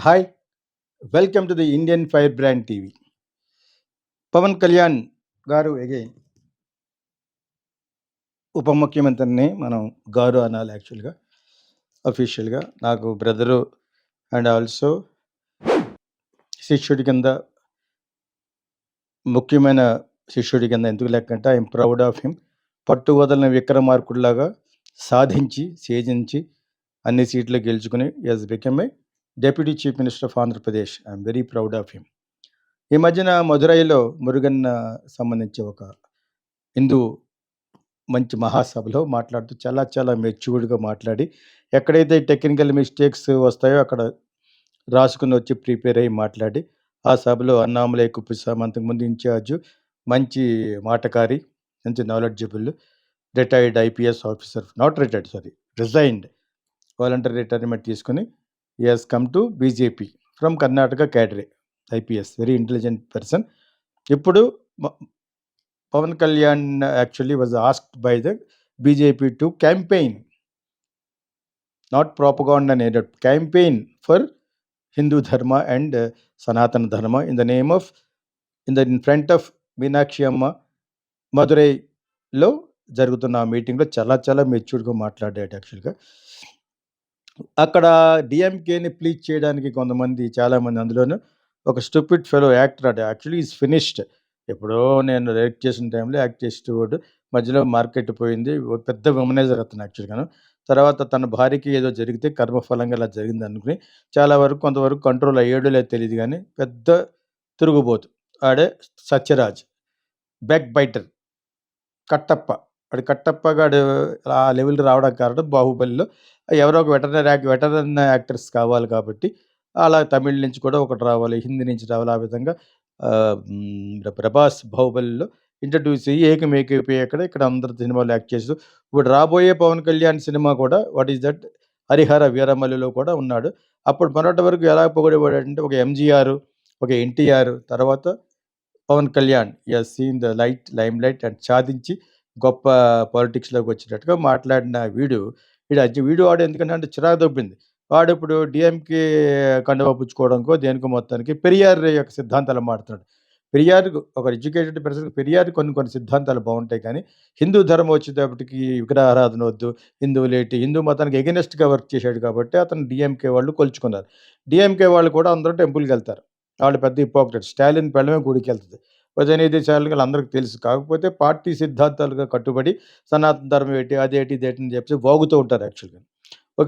Hi! Welcome to the Indian fire brand TV. Pawan Kalyan garu again ఉప ముఖ్యమంత్రిని మనం గారు అనాలి యాక్చువల్‌గా. అఫీషియల్‌గా నాకు బ్రదరు అండ్ ఆల్సో శిష్యుడి కింద ముఖ్యమైన శిష్యుడి కింద ఎందుకు లెక్కంటే ఐఎమ్ ప్రౌడ్ ఆఫ్ హిమ్. పట్టు వదలని విక్రమార్కుడిలాగా సాధించి, ఛేదించి అన్ని సీట్లు గెలుచుకొని he has become a deputy chief minister of Andhra Pradesh. I'm very proud of him. ఈ మధ్యన మదురైలో మురుగన్ సంబంధించి ఒక హిందూ మంచి మహాసభలో మాట్లాడుతూ చాలా మెచ్యూర్డ్‌గా మాట్లాడి, ఎక్కడైతే టెక్నికల్ మిస్టేక్స్ వస్తాయో అక్కడ రాసుకొని వచ్చి ప్రిపేర్ అయ్యి మాట్లాడి, ఆ సభలో అన్నామలై కుప్పస్వామి అంతకుముందు ఇన్ఛార్జు మంచి మాటకారి, మంచి knowledgeable, retired IPS officer, not retired sorry resigned, voluntary retirement తీసుకొని he has come to BJP from Karnataka క్యాడరే, ఐపీఎస్, వెరీ ఇంటెలిజెంట్ పర్సన్. ఇప్పుడు Pawan Kalyan actually was asked by the BJP to campaign, not propaganda needed, campaign for Hindu Dharma and Sanatana Dharma in the name of, in front of Meenakshi Amma, మదురైలో జరుగుతున్న ఆ మీటింగ్లో చాలా మెచ్యూర్డ్గా మాట్లాడాడు. యాక్చువల్గా అక్కడ డిఎంకేని please చేయడానికి చాలామంది, అందులోనూ ఒక స్టూపిడ్ ఫెలో యాక్టర్ అట, యాక్చువల్లీ ఈజ్ ఫినిష్డ్. ఎప్పుడో నేను డైరెక్ట్ చేసిన టైంలో యాక్ట్ చేసేవాడు, మధ్యలో మార్కెట్ పోయింది, పెద్ద విమనైజర్ అతను యాక్చువల్గాను. తర్వాత తన భార్యకి ఏదో జరిగితే కర్మఫలంగా ఇలా జరిగింది అనుకుని కొంతవరకు కంట్రోల్ అయ్యాడో లేదో తెలియదు, కానీ పెద్ద తిరుగుబోతు ఆడే సత్యరాజ్, బ్యాక్ బైటర్, కట్టప్ప. కట్టప్ప గాడు ఆ లెవెల్ రావడానికి కారణం బాహుబలిలో ఎవరో ఒక వెటరన్ యాక్టర్స్ కావాలి కాబట్టి, అలా తమిళ్ నుంచి కూడా ఒకటి రావాలి, హిందీ నుంచి రావాలి, ఆ విధంగా ప్రభాస్ బాహుబలిలో ఇంట్రడ్యూస్ అయ్యి ఏకమైపోయి ఇక్కడ అందరు సినిమాలు యాక్ట్ చేస్తూ, ఇప్పుడు రాబోయే పవన్ కళ్యాణ్ సినిమా కూడా వాట్ ఈస్ దట్ హరిహర వీరమల్లిలో కూడా ఉన్నాడు. అప్పుడు మొన్నటి వరకు ఎలా పొగిడేవాడంటే ఒక ఎంజీఆర్, ఒక ఎన్టీఆర్, తర్వాత Pawan Kalyan has seen the limelight and సాధించి గొప్ప పాలిటిక్స్లోకి వచ్చేటట్టుగా మాట్లాడిన వీడు వాడు ఎందుకంటే చిరాకు దొబ్బింది. వాడు ఇప్పుడు డిఎంకే కండువా పుచ్చుకోవడానికో దేనికో మొత్తానికి పెరియార్ యొక్క సిద్ధాంతాలు మాట్లాడుతున్నాడు. పెరియార్ ఒక ఎడ్యుకేటెడ్ పర్సన్, పెరియార్ కొన్ని సిద్ధాంతాలు బాగుంటాయి, కానీ హిందూ ధర్మం వచ్చేటప్పటికి విగ్రహారాధన వద్దు, హిందూ మతానికి ఎగెనెస్ట్గా వర్క్ చేశాడు కాబట్టి అతను డిఎంకే వాళ్ళు కొలుచుకున్నారు. డిఎంకే వాళ్ళు కూడా అందరూ టెంపుల్కి వెళ్తారు, వాళ్ళు పెద్ద హిపోక్రెట్. స్టాలిన్ పెళ్ళమే గుడికి వెళ్తుంది, ఉదయనిధి చాలు అందరికీ తెలుసు. కాకపోతే పార్టీ సిద్ధాంతాలుగా కట్టుబడి సనాతన ధర్మం ఏంటి, అదేంటి ఇదేంటి అని చెప్పి వాగుతూ ఉంటారు యాక్చువల్గా.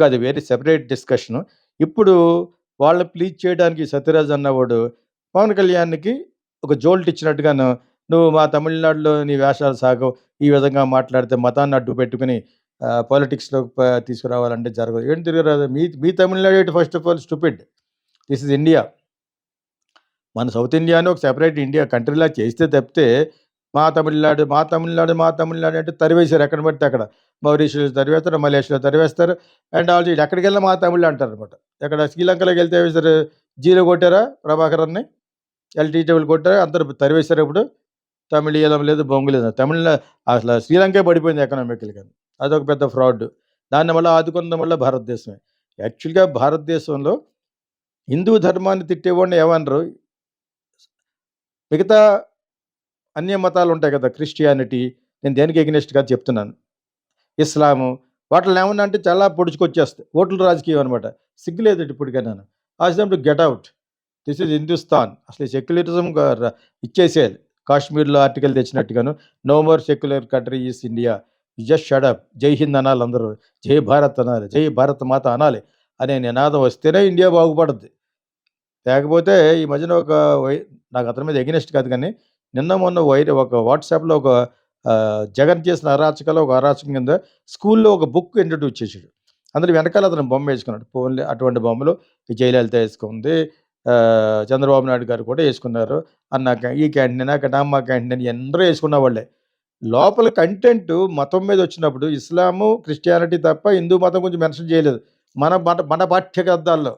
అది వేరే సెపరేట్ డిస్కషను. ఇప్పుడు వాళ్ళని ప్లీజ్ చేయడానికి సత్యరాజ్ అన్నవాడు పవన్ కళ్యాణ్‌కి ఒక జోల్ట్ ఇచ్చినట్టుగాను, నువ్వు మా తమిళనాడులో నీ వేషాలు సాగవు, ఈ విధంగా మాట్లాడితే మతాన్ని అడ్డు పెట్టుకుని పాలిటిక్స్‌లోకి తీసుకురావాలంటే జరగదు. ఏంటి తిరగరాదు, మీ తమిళనాడు ఏంటి, first of all stupid. This is India. మన సౌత్ ఇండియాని ఒక సెపరేట్ ఇండియా కంట్రీలా చేస్తే తప్పితే మా తమిళనాడు అంటే తరివేశారు ఎక్కడ పడితే అక్కడ. మౌరీషియస్ తరివేస్తారు, మలేషియాలో తరివేస్తారు, అండ్ ఆల్సో ఎక్కడికి వెళ్ళినా మా తమిళ అంటారు అనమాట. ఎక్కడ శ్రీలంకలోకి వెళ్తే వేశారు, జీలో కొట్టారా ప్రభాకరన్ని, ఎల్టీటీవీలు కొట్టారా, అందరు తరివేశారు. ఇప్పుడు తమిళీయం లేదు, బొంగు లేదు. అసలు శ్రీలంకే పడిపోయింది ఎకనామికల్గా. అదొక పెద్ద ఫ్రాడ్. దాన్ని వల్ల ఆదుకున్న వల్ల భారతదేశమే. యాక్చువల్గా భారతదేశంలో హిందూ ధర్మాన్ని తిట్టేవాడిని ఏమనరు, మిగతా అన్య మతాలు ఉంటాయి కదా, క్రిస్టియానిటీ, నేను దేనికి ఎగ్నెస్ట్ కాదు చెప్తున్నాను, ఇస్లాము, వాటిని ఏమన్నా అంటే చాలా పొడుచుకొచ్చేస్తాయి. ఓట్ల రాజకీయం అనమాట. సిగ్గులేదు ఇప్పటికైనా. Ask to get out. This is Hindustan. అసలు సెక్యులరిజం ఇచ్చేసేయాలి. కాశ్మీర్లో ఆర్టికల్ తెచ్చినట్టుగాను, no more secular country is India, just shut up, జై హింద్ అనాలి అందరూ, జై భారత్ అనాలి, జై భారత్ మాత అనాలి అనే నినాదం వస్తేనే ఇండియా బాగుపడుద్ది. లేకపోతే ఈ మధ్యన నాకు అతని మీద ఎగెనిస్ట్ కాదు, కానీ నిన్న మొన్న ఒక వాట్సాప్లో ఒక జగన్ చేసిన అరాచకాలు, ఒక అరాచకం కింద స్కూల్లో ఒక బుక్ ఇంట్రడ్యూస్ చేసాడు. అందులో వెనకాల అతను బొమ్మ వేసుకున్నాడు. పోన్లే, అటువంటి బొమ్మలు జయలలిత వేసుకుంది, చంద్రబాబు నాయుడు గారు కూడా వేసుకున్నారు. ఈ క్యాంటీన్, అమ్మ క్యాంటీన్ అందరూ వేసుకున్న వాళ్ళే. లోపల కంటెంట్ మతం మీద వచ్చినప్పుడు ఇస్లాము, క్రిస్టియానిటీ తప్ప హిందూ మతం గురించి మెన్షన్ చేయలేదు మన పాఠ్య గ్రంథాల్లో.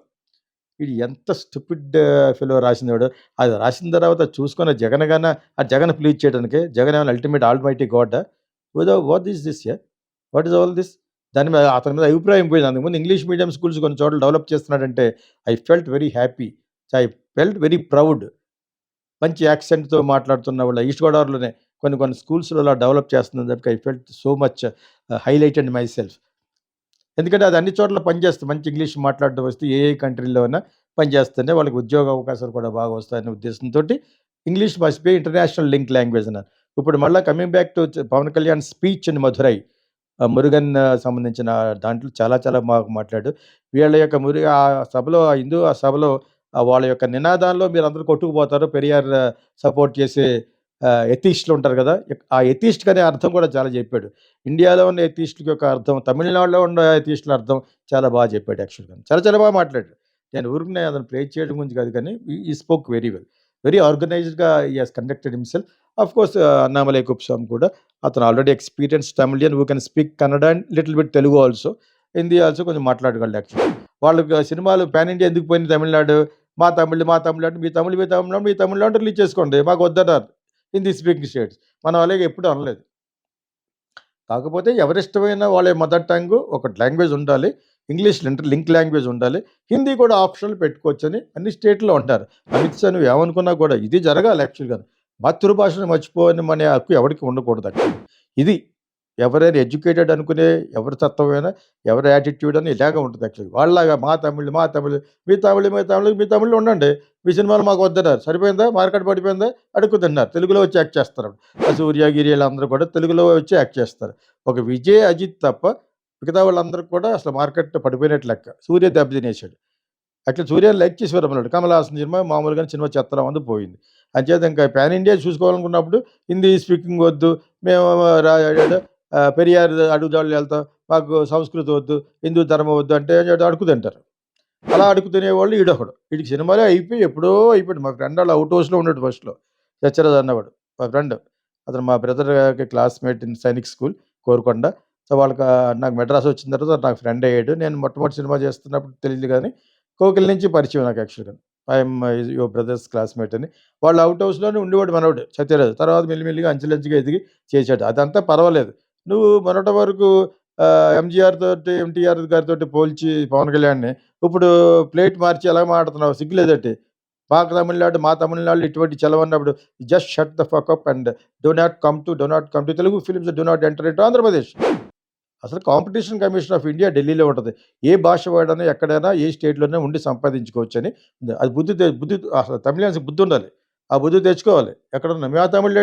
ఇది ఎంత స్టూపిడ్ ఫెలో రాసినవాడు. అది రాసిన తర్వాత చూసుకున్న జగన్ ప్లీజ్ చేయడానికి, జగన్ ఏమైనా ultimate all mighty God? What is this? What is all this? దాని మీద అతని మీద అభిప్రాయం పోయింది. అంతకుముందు ఇంగ్లీష్ మీడియం స్కూల్స్ కొన్ని చోట్ల డెవలప్ చేస్తున్నాడంటే I felt very happy. I felt very proud. మంచి యాక్సెంట్‌తో మాట్లాడుతున్న వాళ్ళు ఈస్ట్ గోదావరిలోనే కొన్ని కొన్ని స్కూల్స్‌లో అలా డెవలప్ చేస్తుందని చెప్పి I felt so much highlighted my self. ఎందుకంటే అది అన్ని చోట్ల పనిచేస్తుంది. మంచి ఇంగ్లీష్ మాట్లాడడం వస్తే ఏ కంట్రీలో అయినా పనిచేస్తేనే వాళ్ళకి ఉద్యోగ అవకాశాలు కూడా బాగా వస్తాయనే ఉద్దేశంతోటి English must be international link language అన్నారు. ఇప్పుడు మళ్ళా coming back to Pawan Kalyan speech in Madurai. Murugan సంబంధించిన దాంట్లో చాలా చాలా బాగా మాట్లాడాడు. వీళ్ళ యొక్క ఆ సభలో ఆ సభలో వాళ్ళ యొక్క నినాదాల్లో మీరందరూ కొట్టుకుపోతారు. పెరియార్ సపోర్ట్ చేసే ఎథీస్టులు ఉంటారు కదా! ఆ ఎథీస్ట్ అనే అర్థం కూడా చాలా చెప్పాడు. ఇండియాలో ఉన్న ఎథీస్ట్‌కి యొక్క అర్థం, తమిళనాడులో ఉన్న ఎథీస్ట్‌ల అర్థం చాలా బాగా చెప్పాడు యాక్చువల్‌గా. చాలా చాలా బాగా మాట్లాడాడు. నేను ఊరికనే అతను ప్రైజ్ చేయడం గురించి కాదు కానీ ఈ స్పోక్ వెరీ వెల్. వెరీ ఆర్గనైజ్డ్‌గా he has conducted himself. Of course Annamalai Kuppuswamy కూడా అతను already experienced Tamilian who can speak Kannada and little bit Telugu also. Hindi also కొంచెం మాట్లాడగలడు యాక్చువల్లీ. వాళ్ళకి సినిమాలు పాన్ ఇండియా ఎందుకు పోయింది తమిళనాడు? మా తమిళ్ అంటే మీ తమిళనాడు రిలీజ్ చేసుకోండి. మాకు వద్దన్నారు హిందీ స్పీకింగ్ స్టేట్స్. మనం అలాగే ఎప్పుడు అనలేదు. కాకపోతే ఎవరిష్టమైన వాళ్ళ మదర్ టంగ్ ఒక లాంగ్వేజ్ ఉండాలి. ఇంగ్లీష్ లింక్ లాంగ్వేజ్ ఉండాలి. హిందీ కూడా ఆప్షనల్ పెట్టుకోవచ్చని అన్ని స్టేట్‌లో అంటారు. అమిత్ షా నువ్వు ఏమనుకున్నా కూడా ఇది జరగాలి యాక్చువల్‌గా. మాతృభాషను మర్చిపోని అనే హక్కు ఎవరికీ ఉండకూడదు అక్కడ. ఇది ఎవరైనా ఎడ్యుకేటెడ్ అనుకునే ఎవరి తత్వమైనా, ఎవరి యాటిట్యూడ్ అని ఇలాగే ఉంటుంది యాక్చువల్‌గా. వాళ్ళలాగా మా తమిళ్, మీ తమిళ్‌లో ఉండండి. మీ సినిమాలు మాకు వద్దన్నారు. సరిపోయిందా? మార్కెట్ పడిపోయిందా? అడుక్కుతింటున్నారు. తెలుగులో వచ్చి యాక్ట్ చేస్తారు. ఆ సూర్య, గిరి వీళ్ళందరూ కూడా తెలుగులో వచ్చి యాక్ట్ చేస్తారు. ఒక విజయ్, అజిత్ తప్ప మిగతా వాళ్ళందరూ కూడా అసలు మార్కెట్ పడిపోయినట్టు లెక్క. సూర్య దెబ్బతినేసాడు. అట్లా సూర్యని లైక్ చేసేవారన్నమాట. కమల్ హాసన్ సినిమా మామూలుగానే సినిమా చెత్తలా ఉంది పోయింది. అంచేత ఇంకా పాన్ ఇండియా చూసుకోవాలనుకున్నప్పుడు హిందీ స్పీకింగ్ వద్దు. మేము పెరియార్ అడుగుజాడలు వెళ్తాం. మాకు సంస్కృతి వద్దు, హిందూ ధర్మం వద్దు అంటే అడుగు తింటారు. అలా అడుగు తినేవాళ్ళు ఈడొకడు. వీడికి సినిమాలే అయిపోయి ఎప్పుడో అయిపోయాడు. మా ఫ్రెండ్ వాళ్ళు అవుట్ హౌస్‌లో ఉన్నాడు ఫస్ట్‌లో. సత్యరాజ్ అన్నవాడు మా ఫ్రెండ్. అతను మా బ్రదర్‌కి classmate in Sainik school Korukonda. So, వాళ్ళకి నాకు మెడ్రాస్ వచ్చిన తర్వాత నాకు ఫ్రెండ్ అయ్యాడు. నేను మొట్టమొదటి సినిమా చేస్తున్నప్పుడు తెలీదు గానీ, కోకిల నుంచి పరిచయం నాకు యాక్చువల్‌గా. ఐఎమ్ యువర్ బ్రదర్స్ క్లాస్‌మేట్ అని. వాళ్ళు అవుట్ హౌస్‌లోనే ఉండేవాడు మనోడు సత్యరాజ్. తర్వాత మెల్లిమెల్లిగా అంచెలంచెగా ఎదిగి చేశాడు. అదంతా పర్వాలేదు. నువ్వు మొన్నటి వరకు ఎంజీఆర్ తోటి, ఎన్టీఆర్ గారితోటి పోల్చి పవన్ కళ్యాణ్‌ని ఇప్పుడు ప్లేట్ మార్చి ఎలా మాట్లాడుతున్నావు? సిగ్గులేదటి? మా తమిళనాడులో ఇటువంటి చలవన్నప్పుడు just shut the fuck up and do not come to Telugu films do not enter into Andhra Pradesh. అసలు కాంపిటీషన్ కమిషన్ ఆఫ్ ఇండియా ఢిల్లీలో ఉంటది. ఏ భాష వాడైనా, ఎక్కడైనా, ఏ స్టేట్‌లోనే ఉండి సంపాదించుకోవచ్చని. అది బుద్ధి అసలు తమిళియన్స్‌కి బుద్ధుండాలి. ఆ బుద్ధి తెచ్చుకోవాలి. ఎక్కడున్నా మా తమిళ్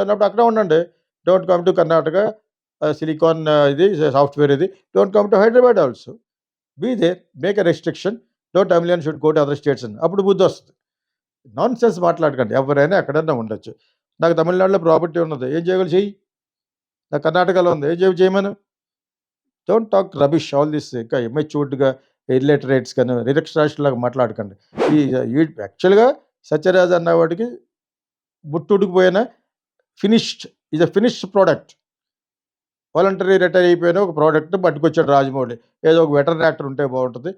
అన్నప్పుడు అక్కడే ఉండండి. Don't come to Karnataka silicon ఇది సాఫ్ట్‌వేర్ ఇది. Don't come to Hyderabad also. Be there. Make a restriction. No Tamilian should go to other states అని. అప్పుడు బుద్ధొస్తది. నాన్‌సెన్స్ మాట్లాడకండి. ఎవరైనా ఎక్కడైనా ఉండొచ్చు. నాకు తమిళనాడులో ప్రాపర్టీ ఉన్నది. ఏం చేయగలవు చెయ్యి. నాకు కర్ణాటకలో ఉంది. ఏం చేయమను. Don't talk rubbish all this ఇంకా ఇమ్మెచ్యూర్డ్‌గా ఇల్లిటరేట్స్ గాను నిరక్షరాస్యుల్లాగా మాట్లాడకండి. ఈ ఈ యాక్చువల్‌గా సత్యరాజ్ అన్నవాడికి బుట్టుడికిపోయిన finished is a finished product. Voluntary retire అయిపోయిన ఒక ప్రోడక్ట్ పట్టుకొచ్చాడు రాజమౌళి. ఏదో ఒక వెటరన్ యాక్టర్ ఉంటే బావుంటది.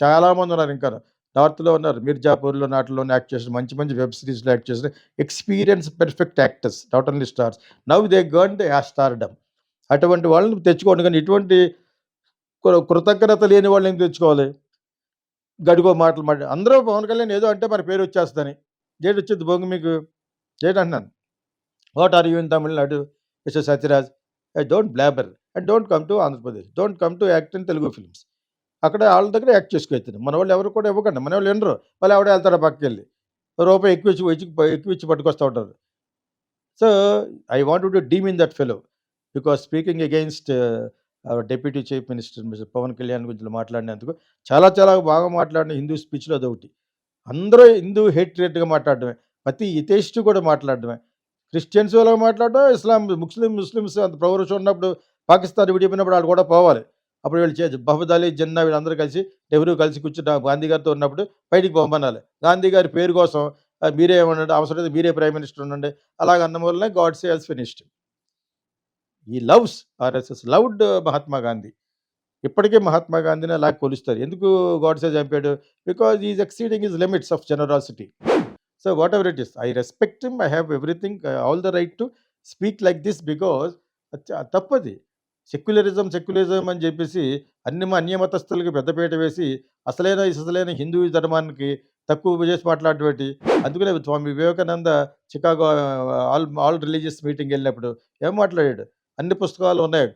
చాలామంది ఉన్నారు ఇంకాను. నార్త్‌లో ఉన్నారు. మిర్జాపూర్‌లో నాటిలోనే యాక్ట్ చేసిన మంచి మంచి వెబ్ సీరీస్‌లో యాక్ట్ చేసిన experience perfect actors. Not only stars. Now they got the stardom. అటువంటి వాళ్ళని తెచ్చుకోండి. కానీ ఇటువంటి కృతజ్ఞత లేని వాళ్ళని ఎందుకు తెచ్చుకోవాలి? గడికో మాటలు అందరూ పవన్ కళ్యాణ్ ఏదో అంటే మన పేరు వచ్చేస్తదని. ఏటొచ్చిద్ది బొంగు మీకు? ఏటంటున్నాను. What are you in Tamil Nadu mister Sathyaraj? Don't blabber and don't come to Andhra Pradesh. Don't come to act in Telugu films. అక్కడ ఆళ్ళ దగ్గర యాక్ట్ చేసుకో. మనోళ్ళు ఎవరు కూడా ఇవ్వకండి. మనోళ్ళు వినరు. మళ్ళీ ఎవడో వెళ్తాడు పక్కకెళ్ళి. రూపాయి ఎక్కువిచ్చి పట్టుకొస్తా ఉంటారు. So, I wanted to demean that fellow. Because speaking against our deputy chief minister mister Pawan Kalyan గురించి మాట్లాడినందుకు చాలా చాలా బాగా మాట్లాడిన హిందూ స్పీచ్‌లో అదొకటి. అందరూ హిందూ హేట్రేట్‌గా మాట్లాడడమే. ప్రతి ఎథeiస్ట్ కూడా మాట్లాడడమే. క్రిస్టియన్స్ అలాగ మాట్లాడడం, ముస్లిమ్స్ అంత పౌరుషం ఉన్నప్పుడు పాకిస్తాన్ విడిపోయినప్పుడు ఆళ్ళు కూడా పోవాలి. అప్పుడు వీళ్ళు మహమ్మద్ అలీ, జిన్నా వీళ్ళందరూ కలిసి నెహ్రూ కలిసి కూర్చుని గాంధీ గారితో ఉన్నప్పుడు బయటికి పొమ్మనాలి. గాంధీ గారి పేరు కోసం మీరే ఉండండి, అవసరం లేదు మీరే ప్రైమ్ మినిస్టర్ ఉండండి. అలాగ అన్నం వల్లనే గాడ్సే హాస్ ఫినిష్డ్. ఈ loves RSS loved Mahatma Gandhi. ఇప్పటికే మహాత్మా గాంధీని అలా కొలుస్తారు. ఎందుకు గాడ్సే చంపాడు? Because he is exceeding his limits of generosity. So whatever it is, I respect him. I have everything all the right to speak like this because తప్పది. Secularism అని చెప్పేసి అన్యమతస్థులకి పెద్దపీట వేసి అసలైన హిందూ ధర్మానికి తక్కువ చేసి మాట్లాడేటి. అందుకనే Swami Vivekananda Chicago all religious meeting వెళ్ళినప్పుడు ఏం మాట్లాడాడు, అన్ని పుస్తకాలు ఉన్నాయి,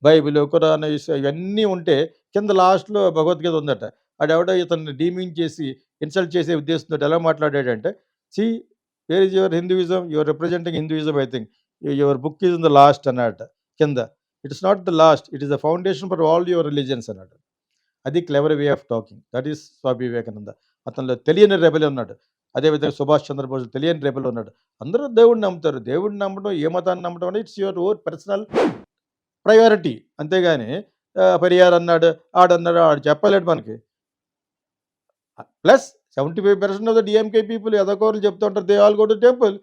బైబిల్, ఖురాన్, ఇవన్నీ ఉంటే కింద లాస్ట్లో భగవద్గీత ఉందట. ఆడెవడో ఇతన్ని డీమింగ్ చేసి ఇన్సల్ట్ చేసే ఉద్దేశంతో ఎలా మాట్లాడాడంటే, see where is your Hinduism, your representing Hinduism, I think your book is in the last అన్నట కింద. It is not the last, it is the foundation for all your religions అన్నాడు. అది clever way of talking. That is Swami Vivekananda. అతనిలో తెలియని rebel ఉన్నాడు. అదేవిధంగా సుభాష్ చంద్రబోస్ తెలియని rebel ఉన్నాడు. అందరూ దేవుడిని నమ్ముతారు. దేవుడిని నమ్మడం, ఏ మతాన్ని నమ్మడం అనేది it's your own personal priority. అంతేగాని పరియార్ అన్నాడు, ఆడన్నాడు, ఆడు చెప్పలేడు మనకి. Plus 75% of the DMK people ఎదకోరులు చెప్తూ ఉంటారు, they all go to temple.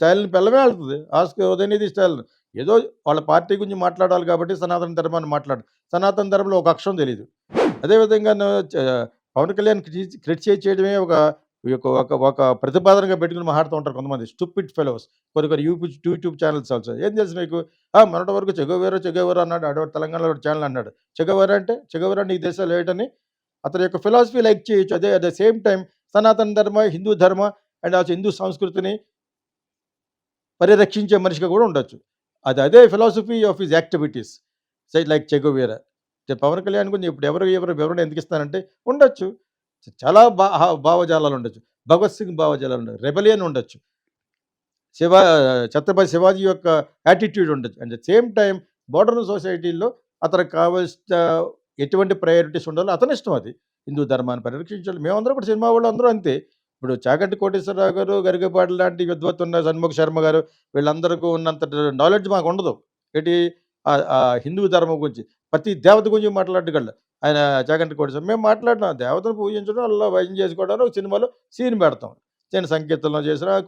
చైల్డ్ని పిల్లమే వెళ్తుంది, ఆస్క్ ఉదయనిధి స్టైల్. ఏదో వాళ్ళ పార్టీ గురించి మాట్లాడాలి కాబట్టి సనాతన ధర్మాన్ని మాట్లాడు. సనాతన ధర్మంలో ఒక అక్షరం తెలియదు. అదేవిధంగా పవన్ కళ్యాణ్ క్రిటిసైజ్ చేయడమే ఒక ప్రతిపాదనగా పెట్టుకుని మాట్లాడుతూ ఉంటారు కొంతమంది స్టూపిడ్ ఫెలోస్, కొన్ని యూట్యూబ్ ఛానల్స్ ఆల్సో. ఏం తెలుసు మీకు? మొన్నటి వరకు చెగోవేరా అన్నాడు, ఆడవాడు తెలంగాణలో ఛానల్ అన్నాడు. చెగోవేరా నీ దేశాలు ఏటని అతని యొక్క ఫిలాసఫీ లైక్ చేయొచ్చు. అట్ ద సేమ్ టైం సనాతన ధర్మ, హిందూ ధర్మ అండ్ ఆల్సో హిందూ సంస్కృతిని పరిరక్షించే మనిషిగా కూడా ఉండొచ్చు. అదే philosophy of his activities like Che Guevara. Pawan Kalyan గురించి ఇప్పుడు ఎవరు వివరణ ఎందుకు ఇస్తానంటే ఉండొచ్చు, చాలా భావజాలాలు ఉండొచ్చు, భగత్ సింగ్ భావజాలాలు ఉండొచ్చు, రెబలియన్ ఉండొచ్చు, ఛత్రపతి శివాజీ యొక్క యాటిట్యూడ్ ఉండొచ్చు. And the same time modern సొసైటీలో అతనికి కావాల్సిన ఎటువంటి ప్రయారిటీస్ ఉండాలో అతని ఇష్టం. అది హిందూ ధర్మాన్ని పరిరక్షించాలి. మేమందరం కూడా సినిమా వాళ్ళు అందరూ అంతే. ఇప్పుడు చాగంటి కోటేశ్వరరావు గారు, గరికపాటి లాంటి విద్వత్తు ఉన్న షణ్ముఖ శర్మ గారు, వీళ్ళందరికీ ఉన్నంత నాలెడ్జ్ మాకు ఉండదు. ఏంటి హిందూ ధర్మం గురించి, ప్రతి దేవత గురించి మాట్లాడగలరు ఆయన చాగంటి కోటేశ్వర. మేము మాట్లాడినాం, దేవతను పూజించడం, అలా భజన చేసుకోవడానికి ఒక సినిమాలో సీన్ పెడతాం. నేను సంకీర్తనలో చేసిన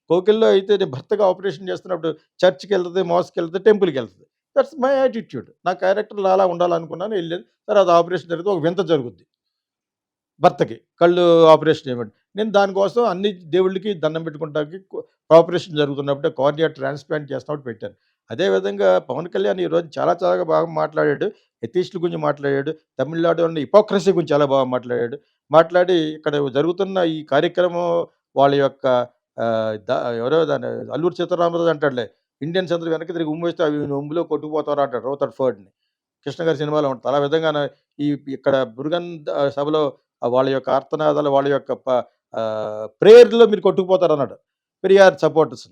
కోకిల్లో అయితే నేను భర్తగా ఆపరేషన్ చేస్తున్నప్పుడు చర్చ్కి వెళ్తుంది, మోస్కి వెళ్తుంది, టెంపుల్కి వెళ్తుంది. That's my attitude. నా క్యారెక్టర్లో అలా ఉండాలనుకున్నాను, వెళ్ళేది. తర్వాత ఆపరేషన్ జరిగితే ఒక వింత జరుగుద్ది, భర్తకి కళ్ళు ఆపరేషన్ చేయమండి. నేను దానికోసం అన్ని దేవుళ్ళకి దండం పెట్టుకుంటానికి ఆపరేషన్ జరుగుతున్నప్పుడే కార్నియా ట్రాన్స్ప్లాంట్ చేస్తున్నప్పుడు పెట్టాను. అదేవిధంగా పవన్ కళ్యాణ్ ఈరోజు చాలా బాగా మాట్లాడాడు. ఎథీస్టుల గురించి మాట్లాడాడు, తమిళనాడు అన్న హిపోక్రసీ గురించి చాలా బాగా మాట్లాడి ఇక్కడ జరుగుతున్న ఈ కార్యక్రమం వాళ్ళ యొక్క ఎవరో దాని అల్లూరి సీతారామరాజు అంటాడులే, ఇండియన్స్ అందరూ వెనక్కి తిరిగి ఉమ్మేస్తే అవి ఉమ్ములో కొట్టుకుపోతారు అంటాడు రౌతర్ ఫర్డ్ని, కృష్ణ గారి సినిమాలో ఉంటుంది. అలా విధంగా ఇక్కడ బురుగన్ సభలో వాళ్ళ యొక్క ఆర్తనాదాలు, వాళ్ళ యొక్క ప్రేయర్లో మీరు కొట్టుకుపోతారు అన్నాడు పెరియార్ సపోర్టర్స్.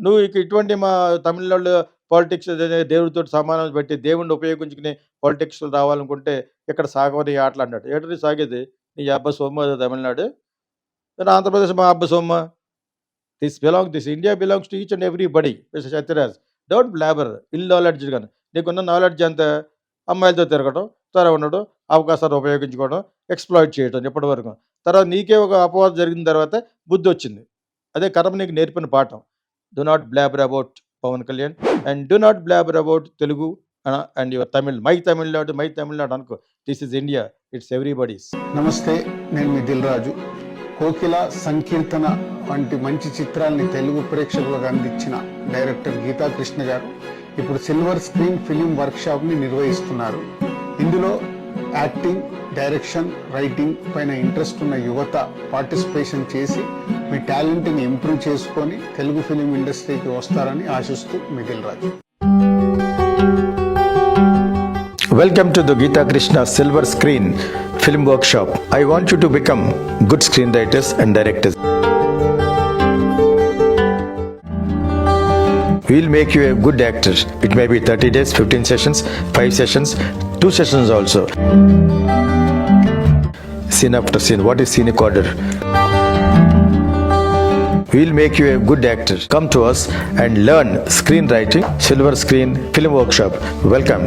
నువ్వు ఇటువంటి మా తమిళనాడు పాలిటిక్స్ దేవుడితో సమానం పెట్టి దేవుడిని ఉపయోగించుకుని పాలిటిక్స్లో రావాలనుకుంటే ఇక్కడ సాగవని ఆటలు అన్నాడు. ఏంటది సాగేది? నీ అబ్బ సొమ్మ తమిళనాడు, ఆంధ్రప్రదేశ్ మా అబ్బ సొమ్మ. This India belongs to each and every body. Sathyaraj, don't blabber, ill knowledge. కానీ నీకున్న నాలెడ్జ్ అంతా అమ్మాయిలతో తిరగడం, త్వర ఉండడం, అవకాశాలు ఉపయోగించుకోవడం, ఎక్స్ప్లాయిట్ చేయడం ఇప్పటి వరకు. తర్వాత నీకే ఒక అపవాదం జరిగిన తర్వాత బుద్ధి వచ్చింది. అదే కర్మ నీకు నేర్పిన పాఠం. Do not blabber about Pavan Kalyan and do not blabber about Telugu and your Tamil. My Tamil Nadu అనుకో. This is India. It's everybody's. నమస్తే, నేను మీ దిల్ రాజు. కోకిల, సంకీర్తన వంటి మంచి చిత్రాల్ని తెలుగు ప్రేక్షకులకు అందించిన డైరెక్టర్ గీతా కృష్ణ గారు ఇప్పుడు సిల్వర్ స్క్రీన్ ఫిలిం వర్క్షాప్ని నిర్వహిస్తున్నారు. ఇందులో యాక్టింగ్, డైరెక్షన్, రైటింగ్ పైన ఇంట్రెస్ట్ ఉన్న యువత పార్టిసిపేషన్ చేసి మీ టాలెంట్ని ఇంప్రూవ్ చేసుకొని తెలుగు ఫిలిం ఇండస్ట్రీకి వస్తారని ఆశిస్తూ మిగిల్ రాజు. Welcome to the Geeta Krishna Silver Screen Film Workshop. I want you to become good screenwriters and directors. We'll make you a good actor. It may be 30 days, 15 sessions, 5 sessions, 2 sessions also. Scene after scene. What is scenic order? We'll make you a good actor. Come to us and learn screenwriting. Silver Screen Film Workshop. Welcome.